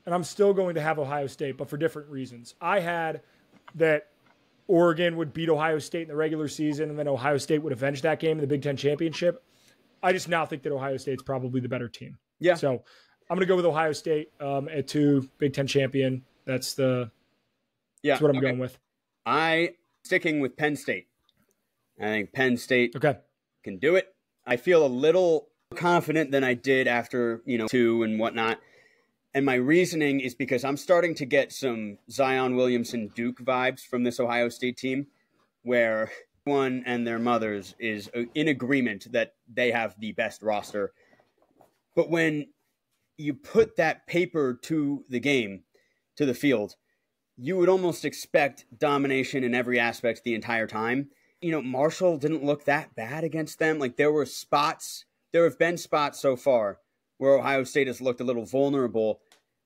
And I'm still going to have Ohio State, but for different reasons. I had that Oregon would beat Ohio State in the regular season, and then Ohio State would avenge that game in the Big Ten Championship. I just now think that Ohio State's probably the better team. Yeah. So I'm going to go with Ohio State at 2, Big Ten champion. That's what I'm going with. Sticking with Penn State. I think Penn State can do it. I feel a little confident than I did after, 2 and whatnot. And my reasoning is because I'm starting to get some Zion Williamson Duke vibes from this Ohio State team, where one and their mothers is in agreement that they have the best roster. But when you put that paper to the game, to the field, you would almost expect domination in every aspect the entire time. Marshall didn't look that bad against them. Like, there have been spots so far where Ohio State has looked a little vulnerable.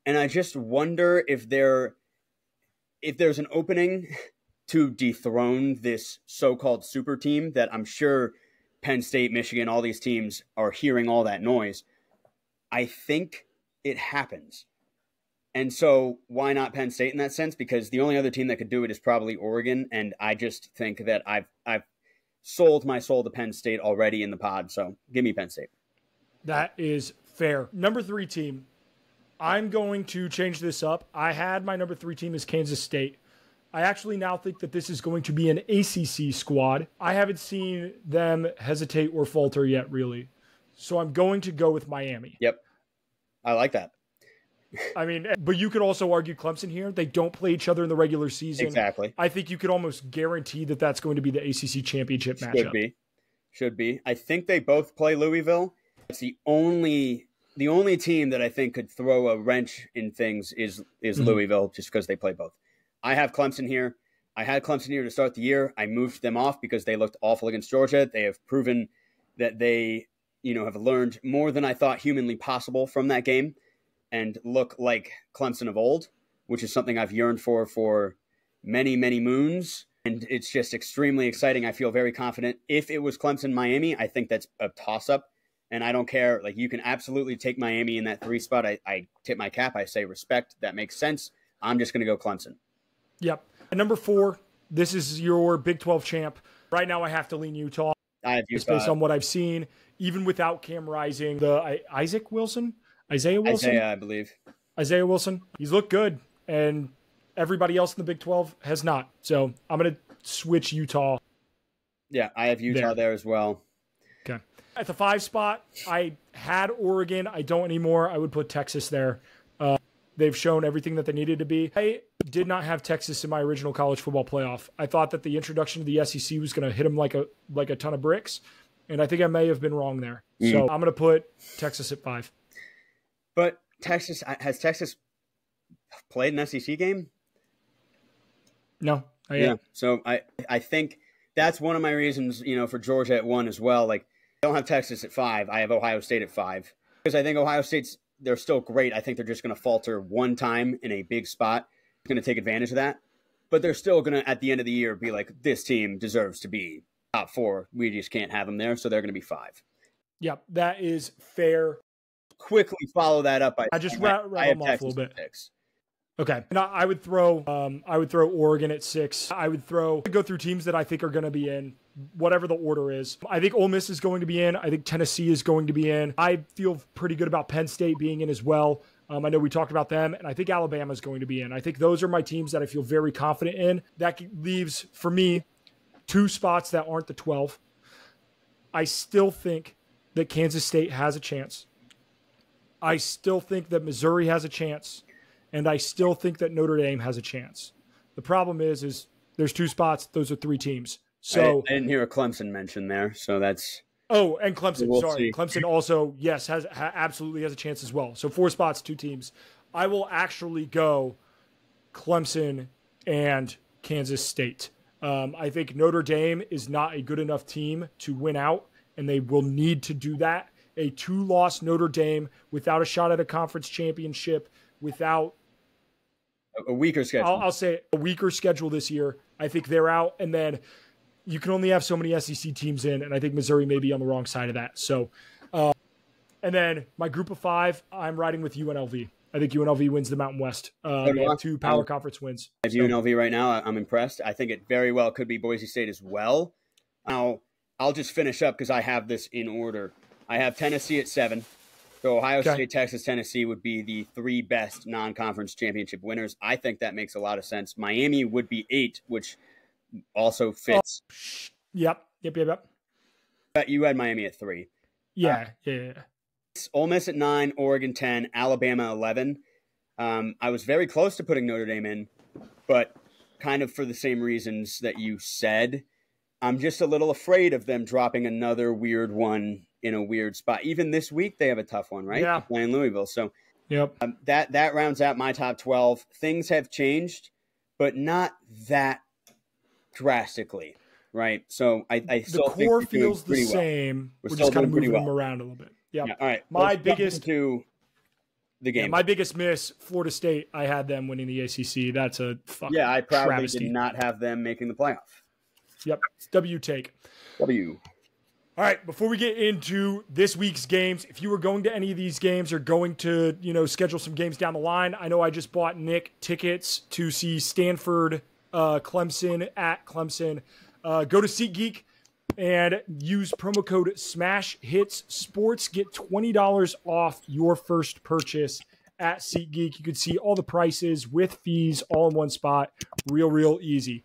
And I just wonder if they're if there's an opening to dethrone this so-called super team that I'm sure Penn State, Michigan, all these teams are hearing all that noise, I think it happens. And so why not Penn State in that sense? Because the only other team that could do it is probably Oregon. And I just think that I've sold my soul to Penn State already in the pod. So give me Penn State. That is fair. Number 3 team. I'm going to change this up. I had my number 3 team as Kansas State. I actually now think that this is going to be an ACC squad. I haven't seen them hesitate or falter yet, really. So I'm going to go with Miami. Yep. I like that. I mean, but you could also argue Clemson here. They don't play each other in the regular season. Exactly. I think you could almost guarantee that that's going to be the ACC championship matchup. Should be. I think they both play Louisville. It's the only team that I think could throw a wrench in things is Louisville, just because they play both. I have Clemson here. I had Clemson here to start the year. I moved them off because they looked awful against Georgia. They have proven that they, have learned more than I thought humanly possible from that game and look like Clemson of old, which is something I've yearned for many, many moons. And it's just extremely exciting. I feel very confident. If it was Clemson-Miami, I think that's a toss-up. And I don't care. Like, you can absolutely take Miami in that 3 spot. I tip my cap. I say respect. That makes sense. I'm just going to go Clemson. Yep. And number 4, this is your Big 12 champ. Right now I have to lean Utah. I have Utah. Based on what I've seen, even without Cam Rising, Isaiah Wilson, I believe. Isaiah Wilson. He's looked good, and everybody else in the Big 12 has not. So I'm going to switch Utah. Yeah, I have Utah there as well. Okay. At the 5 spot, I had Oregon. I don't anymore. I would put Texas there. They've shown everything that they needed to be. I did not have Texas in my original college football playoff. I thought that the introduction to the SEC was going to hit them like a ton of bricks, and I think I may have been wrong there. So I'm going to put Texas at 5. But has Texas played an SEC game? No. Yeah. So I think that's one of my reasons, for Georgia at 1 as well. Like, I don't have Texas at 5. I have Ohio State at 5 because I think Ohio State's, they're still great. I think they're just going to falter one time in a big spot. Going to take advantage of that. But they're still going to, at the end of the year, be like, this team deserves to be top 4. We just can't have them there. So they're going to be 5. Yep, that is fair. Quickly follow that up. I just rattle them off a little bit. 6. Okay. Now, I would throw Oregon at 6. I would go through teams that I think are going to be in, whatever the order is. I think Ole Miss is going to be in. I think Tennessee is going to be in. I feel pretty good about Penn State being in as well. I know we talked about them, and I think Alabama is going to be in. I think those are my teams that I feel very confident in. That leaves, for me, 2 spots that aren't the 12. I still think that Kansas State has a chance. I still think that Missouri has a chance. And I still think that Notre Dame has a chance. The problem is there's 2 spots. Those are 3 teams. So I didn't hear a Clemson mention there. So that's. Oh, and Clemson. We'll sorry. see. Clemson also, yes, absolutely has a chance as well. So 4 spots, 2 teams. I will actually go Clemson and Kansas State. I think Notre Dame is not a good enough team to win out, and they will need to do that. A 2-loss Notre Dame without a shot at a conference championship, without a weaker schedule. I'll say a weaker schedule this year. I think they're out, and then you can only have so many SEC teams in, and I think Missouri may be on the wrong side of that. So, and then my group of 5, I'm riding with UNLV. I think UNLV wins the Mountain West. They have 2 power conference wins. I have UNLV right now. I'm impressed. I think it very well could be Boise State as well. Now, I'll just finish up because I have this in order. I have Tennessee at 7. So Ohio State, Texas, Tennessee would be the 3 best non-conference championship winners. I think that makes a lot of sense. Miami would be 8, which also fits. Yep. But you had Miami at 3. Yeah. Ole Miss at 9, Oregon 10, Alabama 11. I was very close to putting Notre Dame in, but kind of for the same reasons that you said. I'm just a little afraid of them dropping another weird one in a weird spot. Even this week, they have a tough one, right? Yeah. They're playing Louisville. So yep. That rounds out my top 12. Things have changed, but not that drastically, right? So I still think the core feels the same. Well. We're just kind of moving them around a little bit. Yep. Yeah. All right. My biggest to the game. Yeah, my biggest miss, Florida State. I had them winning the ACC. That's a fucking I proudly travesty. did not have them making the playoff. Yep. W take. W. All right, before we get into this week's games, if you were going to any of these games or going to, schedule some games down the line, I know I just bought Nick tickets to see Stanford, Clemson at Clemson. Go to SeatGeek and use promo code SmashHitsSports. Get $20 off your first purchase at SeatGeek. You can see all the prices with fees all in one spot. Real easy.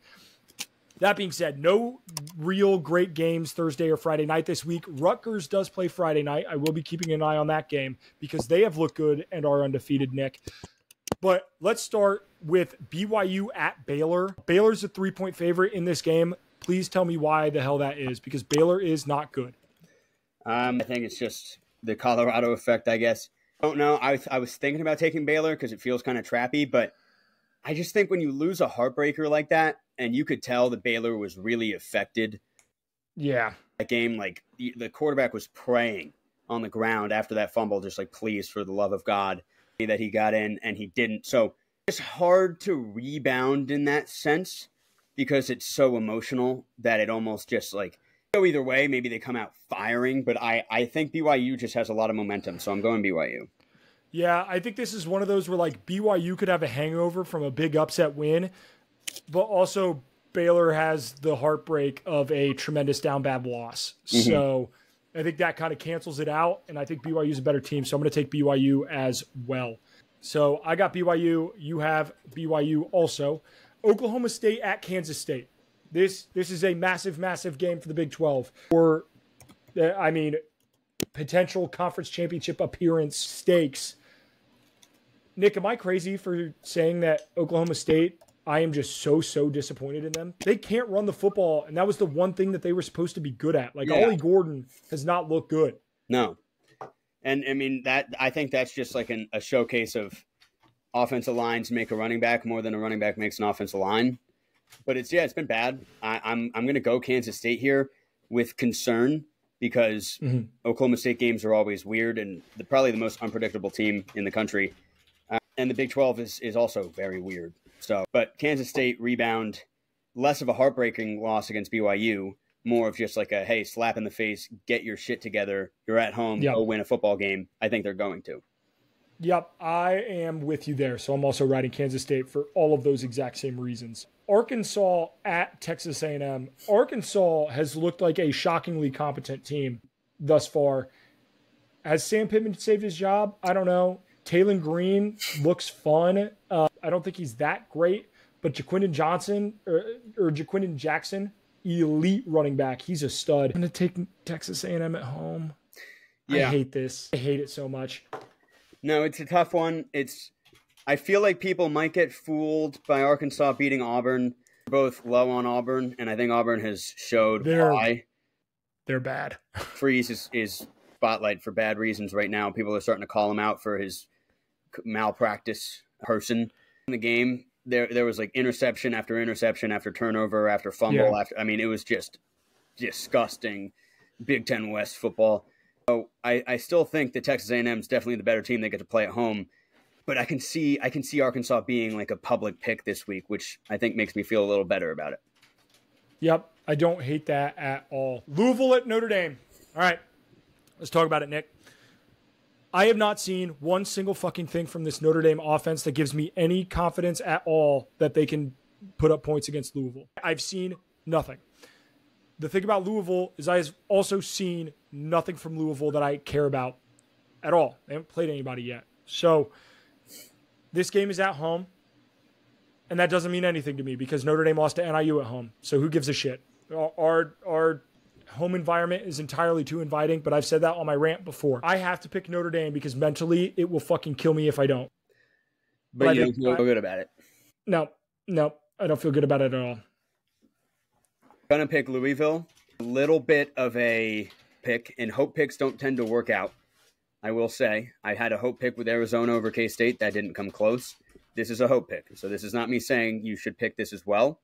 That being said, no real great games Thursday or Friday night this week. Rutgers does play Friday night. I will be keeping an eye on that game because they have looked good and are undefeated, Nick. But let's start with BYU at Baylor. Baylor's a 3-point favorite in this game. Please tell me why the hell that is, because Baylor is not good. I think it's just the Colorado effect, I guess. I don't know. I was thinking about taking Baylor because it feels kind of trappy, but I just think when you lose a heartbreaker like that, and you could tell that Baylor was really affected. Yeah. That game, like, the quarterback was praying on the ground after that fumble, just like, please, for the love of God, that he got in, and he didn't. So it's hard to rebound in that sense because it's so emotional that it almost just, like, go either way. Maybe they come out firing, but I think BYU just has a lot of momentum, so I'm going BYU. Yeah, I think this is one of those where, like, BYU could have a hangover from a big upset win, but also Baylor has the heartbreak of a tremendous down bad loss. Mm-hmm. So I think that kind of cancels it out, and I think BYU is a better team, so I'm going to take BYU as well. So I got BYU. You have BYU also. Oklahoma State at Kansas State. This is a massive game for the Big 12. Potential conference championship appearance stakes. Nick, am I crazy for saying that Oklahoma State, I am just so disappointed in them? They can't run the football, and that was the one thing that they were supposed to be good at. Like, Ollie Gordon has not looked good. No. And, I mean, I think that's just like a showcase of offensive lines make a running back more than a running back makes an offensive line. But it's been bad. I'm going to go Kansas State here with concern because Oklahoma State games are always weird and probably the most unpredictable team in the country. And the Big 12 is also very weird. So, but Kansas State rebound, less of a heartbreaking loss against BYU, more of just like a, hey, slap in the face, get your shit together. You're at home, go win a football game. I think they're going to. Yep, I am with you there. So I'm also riding Kansas State for all of those exact same reasons. Arkansas at Texas A&M. Arkansas has looked like a shockingly competent team thus far. Has Sam Pittman saved his job? I don't know. Taylon Green looks fun. I don't think he's that great, but Jaquindon Jackson, elite running back. He's a stud. I'm going to take Texas A&M at home. Yeah. I hate this. I hate it so much. No, it's a tough one. I feel like people might get fooled by Arkansas beating Auburn. They're both low on Auburn, and I think Auburn has showed why. They're bad. Freeze is spotlight for bad reasons right now. People are starting to call him out for his malpractice person in the game. There was like interception after turnover after fumble it was just disgusting Big Ten West football. So I still think that Texas A&M is definitely the better team. They get to play at home, but I can see Arkansas being like a public pick this week, which I think makes me feel a little better about it. Yep, I don't hate that at all. Louisville at Notre Dame. All right, let's talk about it, Nick. I have not seen one single fucking thing from this Notre Dame offense that gives me any confidence at all that they can put up points against Louisville. I've seen nothing. The thing about Louisville is I have also seen nothing from Louisville that I care about at all. They haven't played anybody yet. So this game is at home, and that doesn't mean anything to me because Notre Dame lost to NIU at home. So who gives a shit? Our home environment is entirely too inviting, but I've said that on my rant before. I have to pick Notre Dame because mentally it will fucking kill me if I don't. But you don't feel good about it? No, I don't feel good about it at all. Gonna pick Louisville. A little bit of a pick, and hope picks don't tend to work out. I will say I had a hope pick with Arizona over K-State. That didn't come close. This is a hope pick. So this is not me saying you should pick this as well.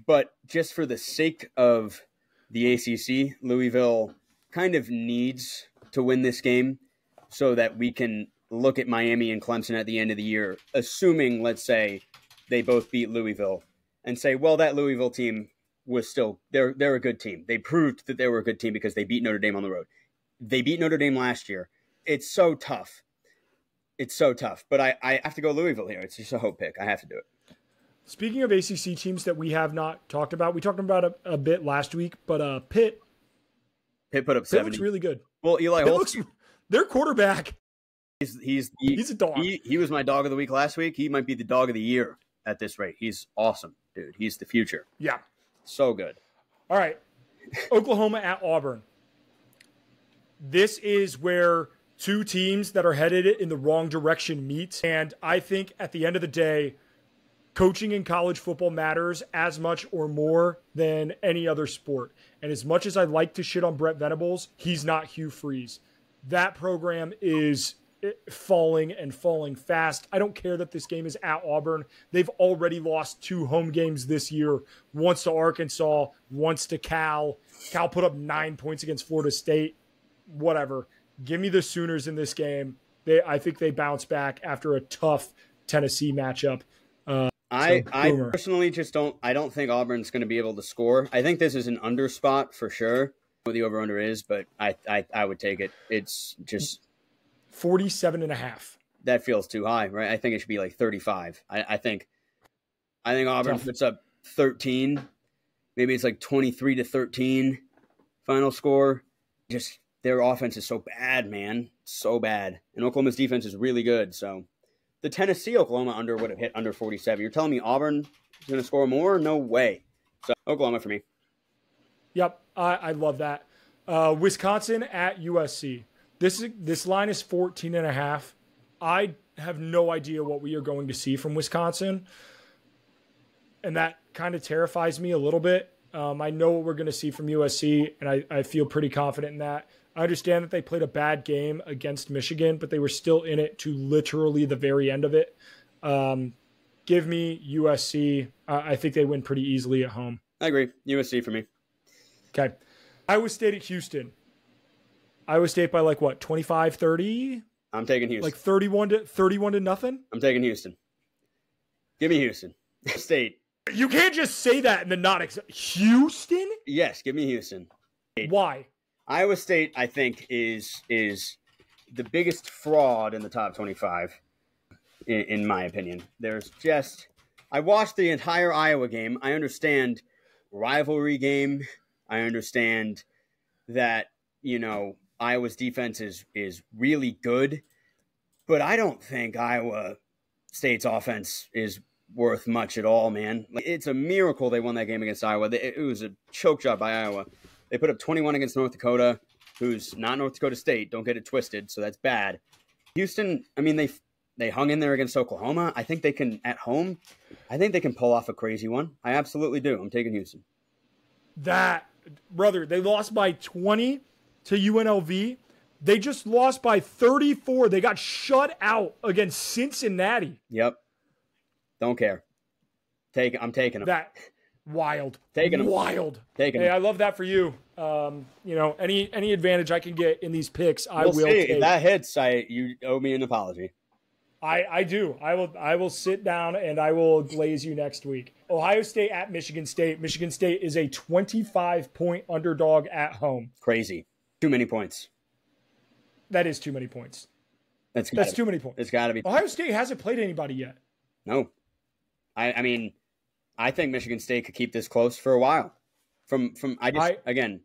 But just for the sake of the ACC, Louisville kind of needs to win this game so that we can look at Miami and Clemson at the end of the year, assuming, let's say, they both beat Louisville, and say, well, that Louisville team was still they're a good team. They proved that they were a good team because they beat Notre Dame on the road. They beat Notre Dame last year. It's so tough. It's so tough. But I have to go Louisville here. It's just a hope pick. I have to do it. Speaking of ACC teams that we have not talked about, we talked about it a bit last week, but Pitt put up 70. Looks really good. Well, Eli Holtz, their quarterback. He's a dog. He was my dog of the week last week. He might be the dog of the year at this rate. He's awesome, dude. He's the future. Yeah. So good. All right. Oklahoma at Auburn. This is where two teams that are headed in the wrong direction meet. And I think at the end of the day, coaching in college football matters as much or more than any other sport. And as much as I like to shit on Brett Venables, he's not Hugh Freeze. That program is falling and falling fast. I don't care that this game is at Auburn. They've already lost 2 home games this year, once to Arkansas, once to Cal. Cal put up 9 points against Florida State. Whatever. Give me the Sooners in this game. I think they bounce back after a tough Tennessee matchup. I personally just don't think Auburn's going to be able to score. I think this is an under spot for sure. What the over-under is, but I would take it. It's just 47.5. That feels too high, right? I think it should be like 35. I think Auburn puts up 13. Maybe it's like 23-13 final score. Just their offense is so bad, man. So bad. And Oklahoma's defense is really good. So the Tennessee-Oklahoma under would have hit under 47. You're telling me Auburn is going to score more? No way. So Oklahoma for me. Yep, I love that. Wisconsin at USC. This line is 14.5. I have no idea what we are going to see from Wisconsin, and that kind of terrifies me a little bit. I know what we're going to see from USC, and I feel pretty confident in that. I understand that they played a bad game against Michigan, but they were still in it to literally the very end of it. Give me USC. I think they win pretty easily at home. I agree. USC for me. Okay. Iowa State at Houston. Iowa State by 25, 30? I'm taking Houston. 31 to nothing? I'm taking Houston. Give me Houston. State. You can't just say that and then not accept. Houston? Yes, give me Houston. Why? Iowa State, I think, is the biggest fraud in the top 25, in my opinion. I watched the entire Iowa game. I understand rivalry game. I understand that, Iowa's defense is really good, but I don't think Iowa State's offense is worth much at all, man. It's a miracle they won that game against Iowa. It was a choke job by Iowa. They put up 21 against North Dakota, who's not North Dakota State. Don't get it twisted, so that's bad. Houston, they hung in there against Oklahoma. I think they can, at home, pull off a crazy one. I absolutely do. I'm taking Houston. Brother, they lost by 20 to UNLV. They just lost by 34. They got shut out against Cincinnati. Yep. Don't care. I'm taking them. Wild. Taking them. Wild. Taking them. Hey, I love that for you. Any advantage I can get in these picks, I will take. If that hits, you owe me an apology. I do. I will sit down and I will glaze you next week. Ohio State at Michigan State. Michigan State is a 25-point underdog at home. Crazy. Too many points. That is too many points. That's too many points. It's got to be. Ohio State hasn't played anybody yet. No. I think Michigan State could keep this close for a while. Again,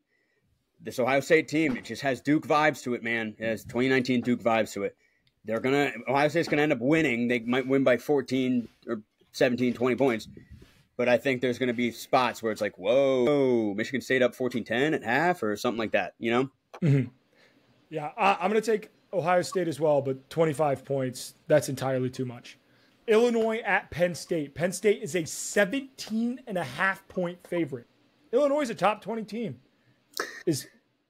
this Ohio State team, it just has Duke vibes to it, man. It has 2019 Duke vibes to it. Ohio State's going to end up winning. They might win by 14 or 17, 20 points. But I think there's going to be spots where it's like, whoa, Michigan State up 14-10 at half or something like that, Mm-hmm. Yeah, I'm going to take Ohio State as well, but 25 points, that's entirely too much. Illinois at Penn State. Penn State is a 17.5-point favorite. Illinois is a top 20 team.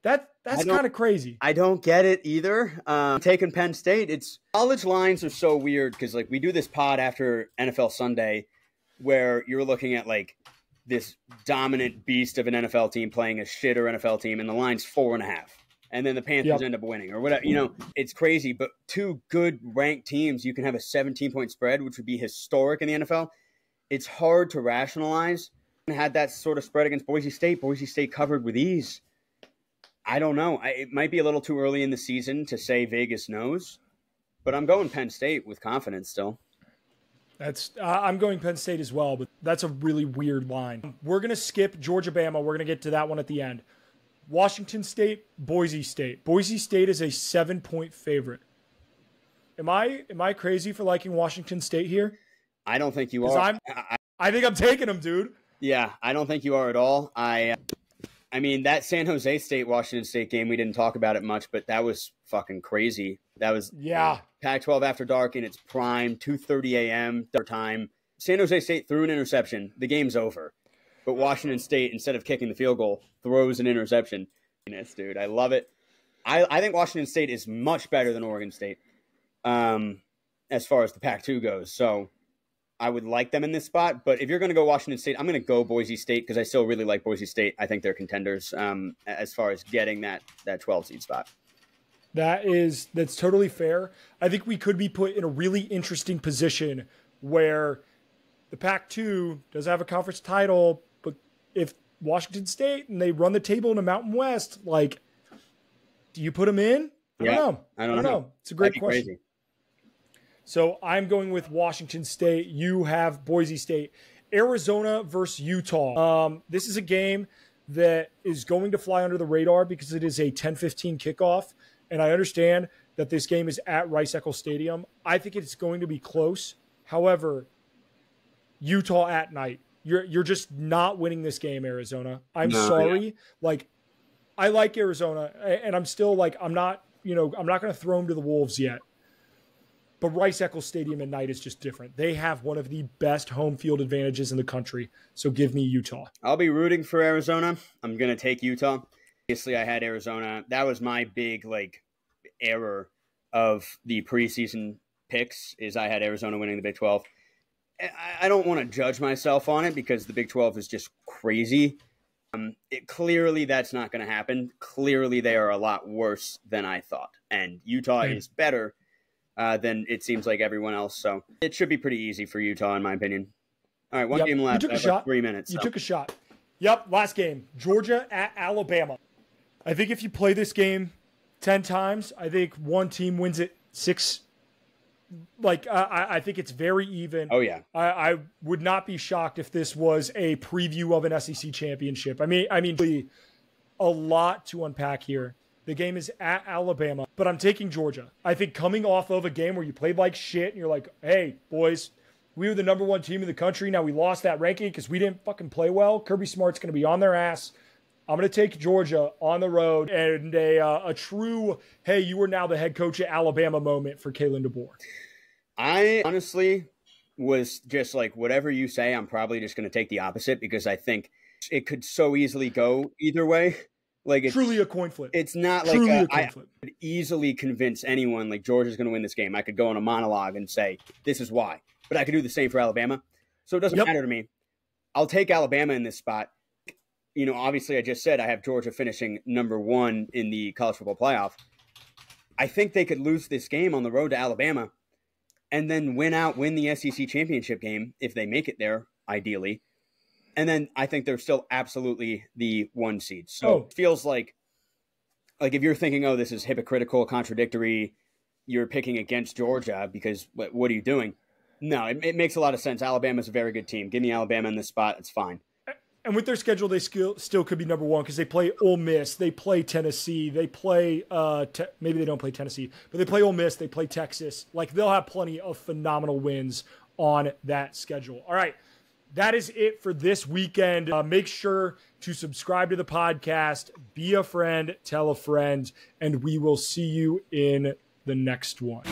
That's kind of crazy. I don't get it either. Taking Penn State, college lines are so weird because we do this pod after NFL Sunday where you're looking at this dominant beast of an NFL team playing a shitter NFL team, and the line's 4.5. and then the Panthers end up winning or whatever. You know, it's crazy. But two good ranked teams, you can have a 17-point spread, which would be historic in the NFL. It's hard to rationalize. Had that sort of spread against Boise State. Boise State covered with ease. I don't know. It might be a little too early in the season to say Vegas knows, but I'm going Penn State with confidence still. I'm going Penn State as well, but that's a really weird line. We're going to skip Georgia-Bama. We're going to get to that one at the end. Washington State, Boise State. Boise State is a 7-point favorite. Am I crazy for liking Washington State here? I don't think you are. I think I'm taking them, dude. Yeah, I don't think you are at all. I mean, that San Jose State-Washington State game, we didn't talk about it much, but that was fucking crazy. That was Pac-12 After Dark in its prime, 2:30 a.m. time. San Jose State threw an interception. The game's over. But Washington State, instead of kicking the field goal, throws an interception. Dude, I love it. I think Washington State is much better than Oregon State as far as the Pac-2 goes. So I would like them in this spot. But if you're going to go Washington State, I'm going to go Boise State because I still really like Boise State. I think they're contenders as far as getting that 12-seed spot. That's totally fair. I think we could be put in a really interesting position where the Pac-2 does have a conference title, but if Washington State and they run the table in the Mountain West, like, do you put them in? I don't know. It's a great question. Crazy. So I'm going with Washington State. You have Boise State. Arizona versus Utah. This is a game that is going to fly under the radar because it is a 10:15 kickoff. And I understand that this game is at Rice-Eccles Stadium. I think it's going to be close. However, Utah at night. You're just not winning this game, Arizona. I'm sorry. Yeah. Like, I like Arizona, and I'm still like, I'm not going to throw them to the Wolves yet. But Rice-Eccles Stadium at night is just different. They have one of the best home field advantages in the country. So give me Utah. I'll be rooting for Arizona. I'm going to take Utah. Obviously, I had Arizona. That was my big error of the preseason picks is I had Arizona winning the Big 12. I don't want to judge myself on it because the Big 12 is just crazy. Clearly, that's not going to happen. Clearly, they are a lot worse than I thought. And Utah is better than it seems like everyone else. So it should be pretty easy for Utah, in my opinion. All right, one game left. You took a shot. 3 minutes. You took a shot. Yep, last game. Georgia at Alabama. I think if you play this game 10 times, I think one team wins it 6. I think it's very even. Oh, yeah. I would not be shocked if this was a preview of an SEC championship. I mean, a lot to unpack here. The game is at Alabama, but I'm taking Georgia. I think coming off of a game where you played like shit and you're like, hey, boys, we were the number one team in the country. Now we lost that ranking because we didn't fucking play well. Kirby Smart's going to be on their ass. I'm going to take Georgia on the road and a true, hey, you are now the head coach at Alabama moment for Kalen DeBoer. I honestly was just like, whatever you say, I'm probably just going to take the opposite because I think it could so easily go either way. Like it's truly a coin flip. It's not like I could easily convince anyone like Georgia's going to win this game. I could go on a monologue and say, this is why. But I could do the same for Alabama. So it doesn't matter to me. I'll take Alabama in this spot. Obviously I just said I have Georgia finishing number 1 in the college football playoff. I think they could lose this game on the road to Alabama and then win the SEC championship game if they make it there, ideally. And then I think they're still absolutely the 1 seed. So it feels like if you're thinking, oh, this is hypocritical, contradictory, you're picking against Georgia because what are you doing? No, it makes a lot of sense. Alabama's a very good team. Give me Alabama in this spot. It's fine. And with their schedule, they still could be number 1 because they play Ole Miss, they play Tennessee, they play maybe they don't play Tennessee, but they play Ole Miss, they play Texas. Like they'll have plenty of phenomenal wins on that schedule. All right, that is it for this weekend. Make sure to subscribe to the podcast, be a friend, tell a friend, and we will see you in the next one.